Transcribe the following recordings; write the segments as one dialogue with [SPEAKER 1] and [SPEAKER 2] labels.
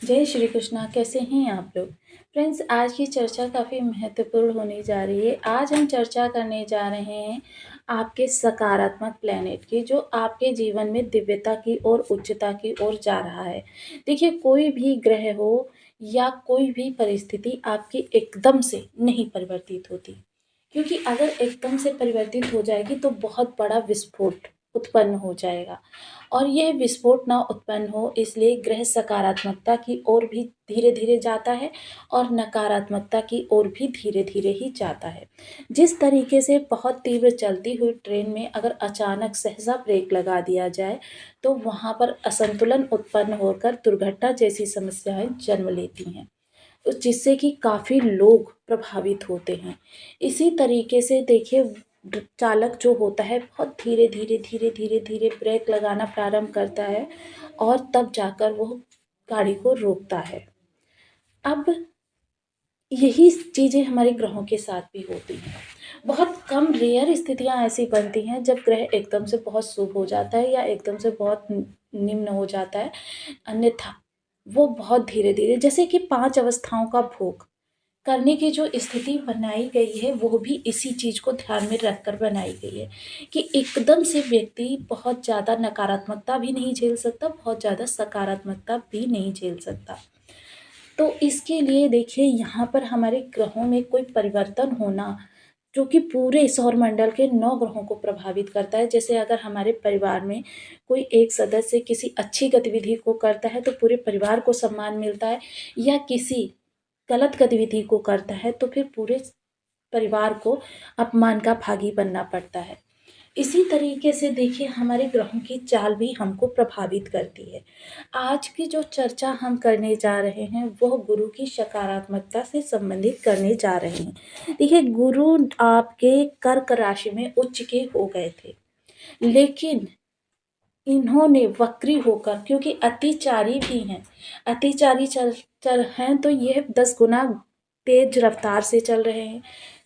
[SPEAKER 1] जय श्री कृष्णा। कैसे हैं आप लोग? फ्रेंड्स, आज की चर्चा काफ़ी महत्वपूर्ण होने जा रही है। आज हम चर्चा करने जा रहे हैं आपके सकारात्मक प्लैनेट की, जो आपके जीवन में दिव्यता की ओर, उच्चता की ओर जा रहा है। देखिए, कोई भी ग्रह हो या कोई भी परिस्थिति आपकी एकदम से नहीं परिवर्तित होती, क्योंकि अगर एकदम से परिवर्तित हो जाएगी तो बहुत बड़ा विस्फोट उत्पन्न हो जाएगा। और यह विस्फोट ना उत्पन्न हो, इसलिए ग्रह सकारात्मकता की ओर भी धीरे धीरे जाता है और नकारात्मकता की ओर भी धीरे धीरे ही जाता है। जिस तरीके से बहुत तीव्र चलती हुई ट्रेन में अगर अचानक सहसा ब्रेक लगा दिया जाए तो वहाँ पर असंतुलन उत्पन्न होकर दुर्घटना जैसी समस्याएं जन्म लेती हैं, जिससे कि काफ़ी लोग प्रभावित होते हैं। इसी तरीके से देखिए, चालक जो होता है बहुत धीरे धीरे धीरे धीरे धीरे ब्रेक लगाना प्रारंभ करता है और तब जाकर वो गाड़ी को रोकता है। अब यही चीज़ें हमारे ग्रहों के साथ भी होती हैं। बहुत कम रेयर स्थितियां ऐसी बनती हैं जब ग्रह एकदम से बहुत शुभ हो जाता है या एकदम से बहुत निम्न हो जाता है। अन्यथा वो बहुत धीरे धीरे, जैसे कि 5 अवस्थाओं का भोग करने की जो स्थिति बनाई गई है, वो भी इसी चीज़ को ध्यान में रखकर बनाई गई है कि एकदम से व्यक्ति बहुत ज़्यादा नकारात्मकता भी नहीं झेल सकता, बहुत ज़्यादा सकारात्मकता भी नहीं झेल सकता। तो इसके लिए देखिए, यहाँ पर हमारे ग्रहों में कोई परिवर्तन होना, जो कि पूरे सौरमंडल के 9 ग्रहों को प्रभावित करता है। जैसे अगर हमारे परिवार में कोई एक सदस्य किसी अच्छी गतिविधि को करता है तो पूरे परिवार को सम्मान मिलता है, या किसी गलत गतिविधि को करता है तो फिर पूरे परिवार को अपमान का भागी बनना पड़ता है। इसी तरीके से देखिए, हमारे ग्रहों की चाल भी हमको प्रभावित करती है। आज की जो चर्चा हम करने जा रहे हैं वह गुरु की सकारात्मकता से संबंधित करने जा रहे हैं। देखिए, गुरु आपके कर्क राशि में उच्च के हो गए थे, लेकिन इन्होंने वक्री होकर, क्योंकि अतिचारी भी हैं, अतिचारी चल हैं तो ये 10 गुना तेज रफ्तार से चल रहे हैं।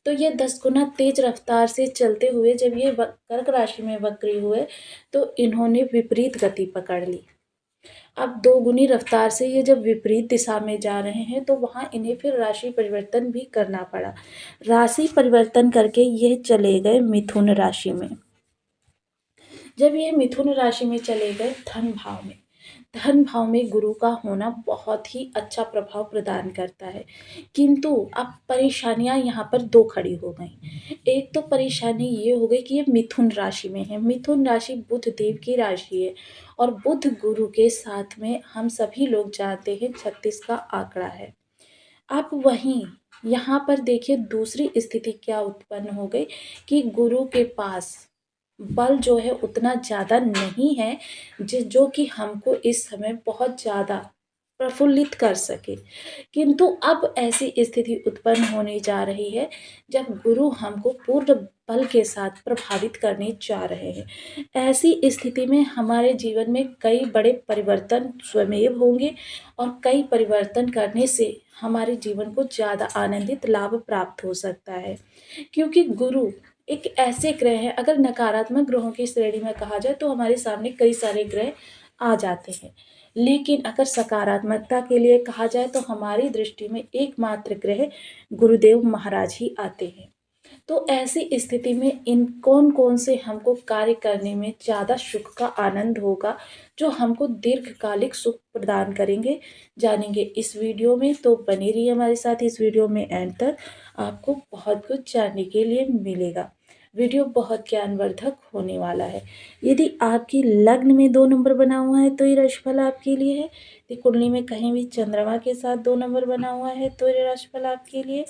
[SPEAKER 1] तो ये 10 गुना तेज रफ्तार से चलते हुए जब ये कर्क राशि में वक्री हुए तो इन्होंने विपरीत गति पकड़ ली। अब 2 गुनी रफ्तार से ये जब विपरीत दिशा में जा रहे हैं तो वहाँ इन्हें फिर राशि परिवर्तन भी करना पड़ा। राशि परिवर्तन करके ये चले गए मिथुन राशि में। जब ये मिथुन राशि में चले गए धन भाव में, धन भाव में गुरु का होना बहुत ही अच्छा प्रभाव प्रदान करता है। किंतु अब परेशानियां यहाँ पर 2 खड़ी हो गई। एक तो परेशानी ये हो गई कि ये मिथुन राशि में है। मिथुन राशि बुध देव की राशि है और बुध गुरु के साथ में हम सभी लोग जानते हैं 36 का आंकड़ा है। अब वहीं यहाँ पर देखिए, दूसरी स्थिति क्या उत्पन्न हो गई कि गुरु के पास बल जो है उतना ज़्यादा नहीं है जो कि हमको इस समय बहुत ज़्यादा प्रफुल्लित कर सके। किंतु अब ऐसी स्थिति उत्पन्न होने जा रही है जब गुरु हमको पूर्ण बल के साथ प्रभावित करने जा रहे हैं। ऐसी स्थिति में हमारे जीवन में कई बड़े परिवर्तन स्वमेव होंगे और कई परिवर्तन करने से हमारे जीवन को ज़्यादा आनंदित लाभ प्राप्त हो सकता है। क्योंकि गुरु एक ऐसे ग्रह है, अगर नकारात्मक ग्रहों की श्रेणी में कहा जाए तो हमारे सामने कई सारे ग्रह आ जाते हैं, लेकिन अगर सकारात्मकता के लिए कहा जाए तो हमारी दृष्टि में एकमात्र ग्रह गुरुदेव महाराज ही आते हैं। तो ऐसी स्थिति में इन कौन कौन से हमको कार्य करने में ज़्यादा सुख का आनंद होगा, जो हमको दीर्घकालिक सुख प्रदान करेंगे, जानेंगे इस वीडियो में। तो बने रहिए हमारे साथ इस वीडियो में एंड तक, आपको बहुत कुछ जानने के लिए मिलेगा। वीडियो बहुत ज्ञानवर्धक होने वाला है। यदि आपकी लग्न में 2 नंबर बना हुआ है तो ये राशिफल आपके लिए है। यदि कुंडली में कहीं भी चंद्रमा के साथ 2 नंबर बना हुआ है तो ये राशिफल आपके लिए।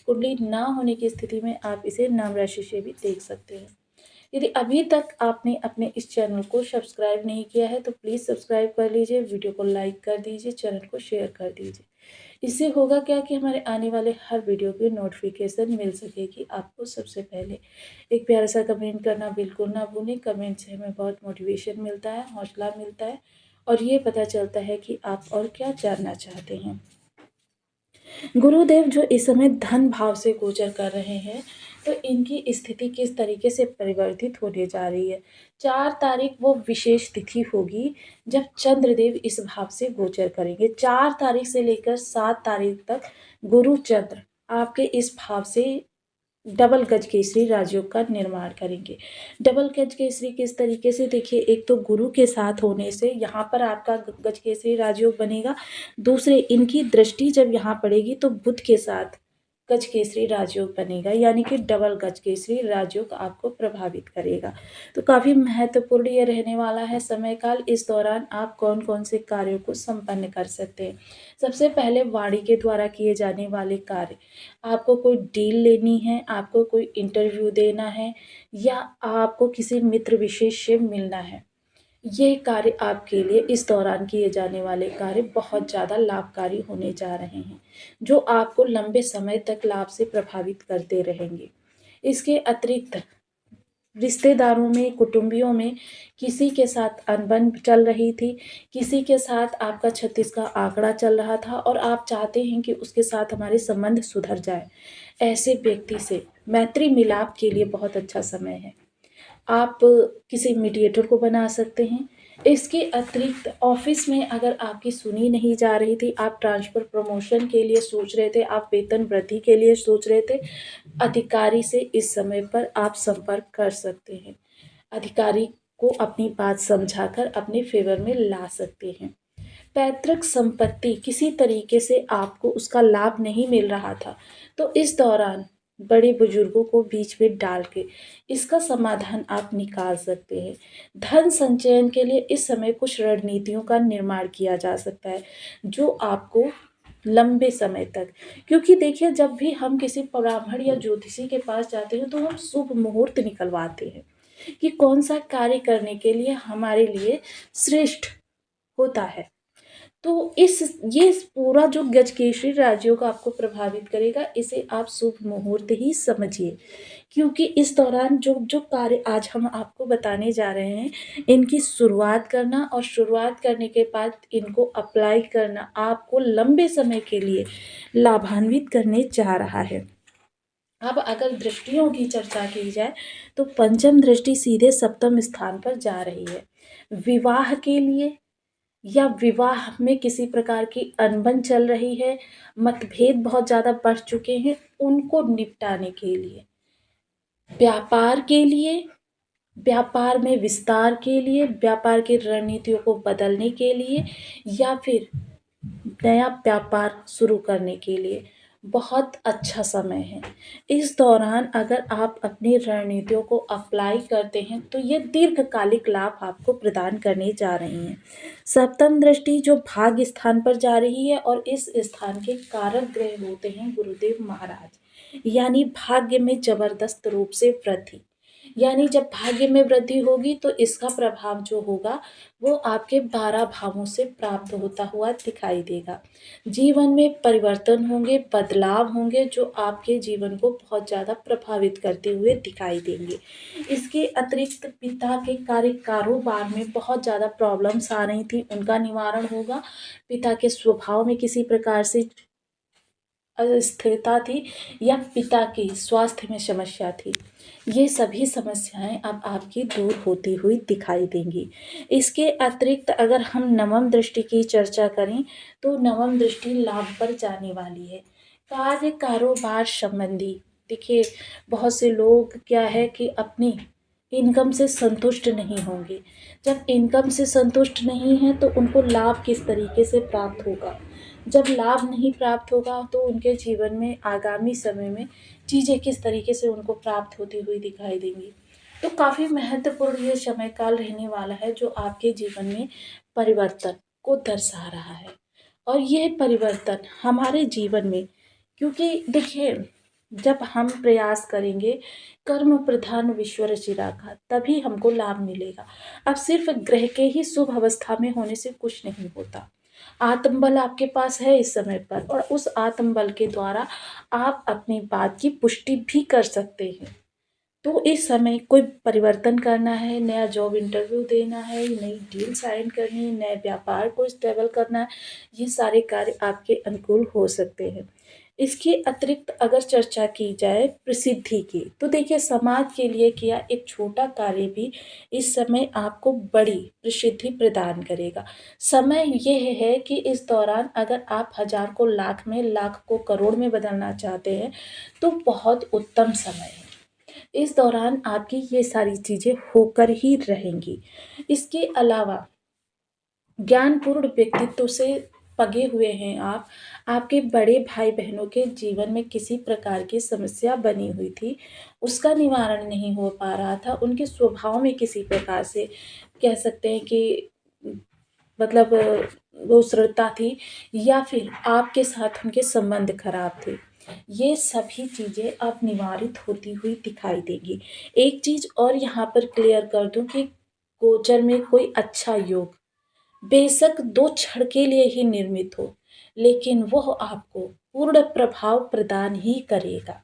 [SPEAKER 1] कुंडली ना होने की स्थिति में आप इसे नाम राशि से भी देख सकते हैं। यदि अभी तक आपने अपने इस चैनल को सब्सक्राइब नहीं किया है तो प्लीज़ सब्सक्राइब कर लीजिए, वीडियो को लाइक कर दीजिए, चैनल को शेयर कर दीजिए। इससे होगा क्या कि हमारे आने वाले हर वीडियो की नोटिफिकेशन मिल सकेगी आपको सबसे पहले। एक प्यारा सा कमेंट करना बिल्कुल ना भूलें। कमेंट से हमें बहुत मोटिवेशन मिलता है, हौसला मिलता है और ये पता चलता है कि आप और क्या जानना चाहते हैं। गुरुदेव जो इस समय धन भाव से गोचर कर रहे हैं, तो इनकी स्थिति किस तरीके से परिवर्तित होने जा रही है। 4 तारीख वो विशेष तिथि होगी जब चंद्रदेव इस भाव से गोचर करेंगे। 4 तारीख से लेकर 7 तारीख तक गुरु चंद्र आपके इस भाव से डबल गज केसरी राजयोग का निर्माण करेंगे। डबल गज केसरी किस तरीके से, देखिए, एक तो गुरु के साथ होने से यहाँ पर आपका गज केसरी राजयोग बनेगा। दूसरे, इनकी दृष्टि जब यहाँ पड़ेगी तो बुध के साथ गज केसरी राजयोग बनेगा, यानी कि डबल गज केसरी राजयोग आपको प्रभावित करेगा। तो काफ़ी महत्वपूर्ण ये रहने वाला है समय काल। इस दौरान आप कौन कौन से कार्यों को संपन्न कर सकते हैं। सबसे पहले वाणी के द्वारा किए जाने वाले कार्य, आपको कोई डील लेनी है, आपको कोई इंटरव्यू देना है, या आपको किसी मित्र विशेष से मिलना है, ये कार्य आपके लिए इस दौरान किए जाने वाले कार्य बहुत ज़्यादा लाभकारी होने जा रहे हैं, जो आपको लंबे समय तक लाभ से प्रभावित करते रहेंगे। इसके अतिरिक्त रिश्तेदारों में, कुटुंबियों में किसी के साथ अनबन चल रही थी, किसी के साथ आपका 36 का आंकड़ा चल रहा था और आप चाहते हैं कि उसके साथ हमारे संबंध सुधर जाए, ऐसे व्यक्ति से मैत्री मिलाप के लिए बहुत अच्छा समय है। आप किसी मीडिएटर को बना सकते हैं। इसके अतिरिक्त ऑफिस में अगर आपकी सुनी नहीं जा रही थी, आप ट्रांसफ़र प्रमोशन के लिए सोच रहे थे, आप वेतन वृद्धि के लिए सोच रहे थे, अधिकारी से इस समय पर आप संपर्क कर सकते हैं। अधिकारी को अपनी बात समझाकर अपने फेवर में ला सकते हैं। पैतृक संपत्ति किसी तरीके से आपको उसका लाभ नहीं मिल रहा था, तो इस दौरान बड़े बुजुर्गों को बीच में डाल के इसका समाधान आप निकाल सकते हैं। धन संचयन के लिए इस समय कुछ रणनीतियों का निर्माण किया जा सकता है, जो आपको लंबे समय तक, क्योंकि देखिए, जब भी हम किसी ब्राह्मण या ज्योतिषी के पास जाते हैं तो हम शुभ मुहूर्त निकलवाते हैं कि कौन सा कार्य करने के लिए हमारे लिए श्रेष्ठ होता है। तो ये पूरा जो गजकेसरी राजयोग आपको प्रभावित करेगा, इसे आप शुभ मुहूर्त ही समझिए, क्योंकि इस दौरान जो जो कार्य आज हम आपको बताने जा रहे हैं, इनकी शुरुआत करना और शुरुआत करने के बाद इनको अप्लाई करना आपको लंबे समय के लिए लाभान्वित करने जा रहा है। अब अगर दृष्टियों की चर्चा की जाए तो पंचम दृष्टि सीधे सप्तम स्थान पर जा रही है। विवाह के लिए या विवाह में किसी प्रकार की अनबन चल रही है, मतभेद बहुत ज़्यादा बढ़ चुके हैं, उनको निपटाने के लिए, व्यापार के लिए, व्यापार में विस्तार के लिए, व्यापार की रणनीतियों को बदलने के लिए, या फिर नया व्यापार शुरू करने के लिए बहुत अच्छा समय है। इस दौरान अगर आप अपनी रणनीतियों को अप्लाई करते हैं तो ये दीर्घकालिक लाभ आपको प्रदान करने जा रही हैं। सप्तम दृष्टि जो भाग्य स्थान पर जा रही है, और इस स्थान के कारक ग्रह होते हैं गुरुदेव महाराज, यानी भाग्य में जबरदस्त रूप से वृद्धि। यानी जब भाग्य में वृद्धि होगी तो इसका प्रभाव जो होगा वो आपके 12 भावों से प्राप्त होता हुआ दिखाई देगा। जीवन में परिवर्तन होंगे, बदलाव होंगे, जो आपके जीवन को बहुत ज़्यादा प्रभावित करते हुए दिखाई देंगे। इसके अतिरिक्त पिता के कार्य कारोबार में बहुत ज़्यादा प्रॉब्लम्स आ रही थी, उनका निवारण होगा। पिता के स्वभाव में किसी प्रकार से अस्थिरता थी, या पिता की स्वास्थ्य में समस्या थी, ये सभी समस्याएं अब आपकी दूर होती हुई दिखाई देंगी। इसके अतिरिक्त अगर हम नवम दृष्टि की चर्चा करें तो नवम दृष्टि लाभ पर जाने वाली है। कार्य कारोबार संबंधी, देखिए, बहुत से लोग क्या है कि अपनी इनकम से संतुष्ट नहीं होंगे। जब इनकम से संतुष्ट नहीं हैं तो उनको लाभ किस तरीके से प्राप्त होगा। जब लाभ नहीं प्राप्त होगा तो उनके जीवन में आगामी समय में चीज़ें किस तरीके से उनको प्राप्त होती हुई दिखाई देंगी। तो काफ़ी महत्वपूर्ण ये समय काल रहने वाला है, जो आपके जीवन में परिवर्तन को दर्शा रहा है। और यह परिवर्तन हमारे जीवन में, क्योंकि देखिए, जब हम प्रयास करेंगे, कर्म प्रधान विश्व रचिराका, तभी हमको लाभ मिलेगा। अब सिर्फ ग्रह के ही शुभ अवस्था में होने से कुछ नहीं होता। आत्मबल आपके पास है इस समय पर, और उस आत्मबल के द्वारा आप अपनी बात की पुष्टि भी कर सकते हैं। तो इस समय कोई परिवर्तन करना है, नया जॉब इंटरव्यू देना है, नई डील साइन करनी है, नए व्यापार को स्टेबल करना है, ये सारे कार्य आपके अनुकूल हो सकते हैं। इसके अतिरिक्त अगर चर्चा की जाए प्रसिद्धि की, तो देखिए समाज के लिए किया एक छोटा कार्य भी इस समय आपको बड़ी प्रसिद्धि प्रदान करेगा। समय यह है कि इस दौरान अगर आप हज़ार को लाख में, लाख को करोड़ में बदलना चाहते हैं, तो बहुत उत्तम समय है। इस दौरान आपकी ये सारी चीज़ें होकर ही रहेंगी। इसके अलावा ज्ञानपूर्ण व्यक्तित्व से पगे हुए हैं आप। आपके बड़े भाई-बहनों के जीवन में किसी प्रकार की समस्या बनी हुई थी, उसका निवारण नहीं हो पा रहा था। उनके स्वभाव में किसी प्रकार से कह सकते हैं कि मतलब रोसड़ता थी या फिर आपके साथ उनके संबंध खराब थे। ये सभी चीज़ें अब निवारित होती हुई दिखाई देंगी। एक चीज़ और यहाँ पर क्लियर कर दूँ कि गोचर में कोई अच्छा योग बेशक 2 क्षण के लिए ही निर्मित हो, लेकिन वह आपको पूर्ण प्रभाव प्रदान ही करेगा।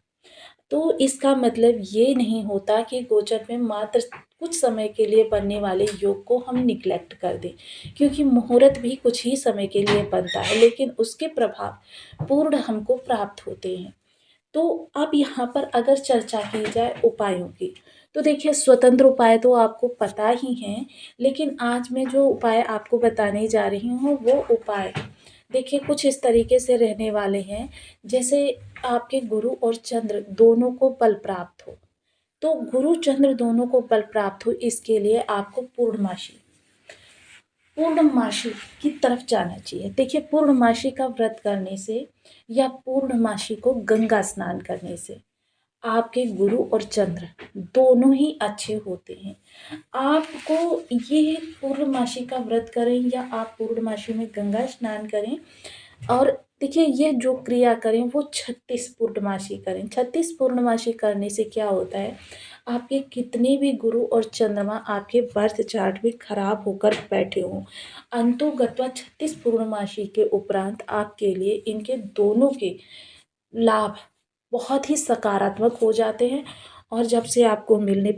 [SPEAKER 1] तो इसका मतलब ये नहीं होता कि गोचर में मात्र कुछ समय के लिए बनने वाले योग को हम निग्लेक्ट कर दें, क्योंकि मुहूर्त भी कुछ ही समय के लिए बनता है, लेकिन उसके प्रभाव पूर्ण हमको प्राप्त होते हैं। तो अब यहाँ पर अगर चर्चा की जाए उपायों की, तो देखिए स्वतंत्र उपाय तो आपको पता ही हैं, लेकिन आज मैं जो उपाय आपको बताने जा रही हूँ, वो उपाय देखिए कुछ इस तरीके से रहने वाले हैं, जैसे आपके गुरु और चंद्र दोनों को बल प्राप्त हो। तो गुरु चंद्र दोनों को बल प्राप्त हो, इसके लिए आपको पूर्णमासी की तरफ जाना चाहिए। देखिए पूर्णमासी का व्रत करने से या पूर्णमासी को गंगा स्नान करने से आपके गुरु और चंद्र दोनों ही अच्छे होते हैं। आपको ये पूर्णमासी का व्रत करें या आप पूर्णमासी में गंगा स्नान करें और देखिए ये जो क्रिया करें वो 36 पूर्णमासी करें। 36 पूर्णमासी करने से क्या होता है, आपके कितने भी गुरु और चंद्रमा आपके बर्थ चार्ट में खराब होकर बैठे हों, अंतोगत्वा 36 पूर्णमासी के उपरांत आपके लिए इनके दोनों के लाभ बहुत ही सकारात्मक हो जाते हैं और जब से आपको मिलने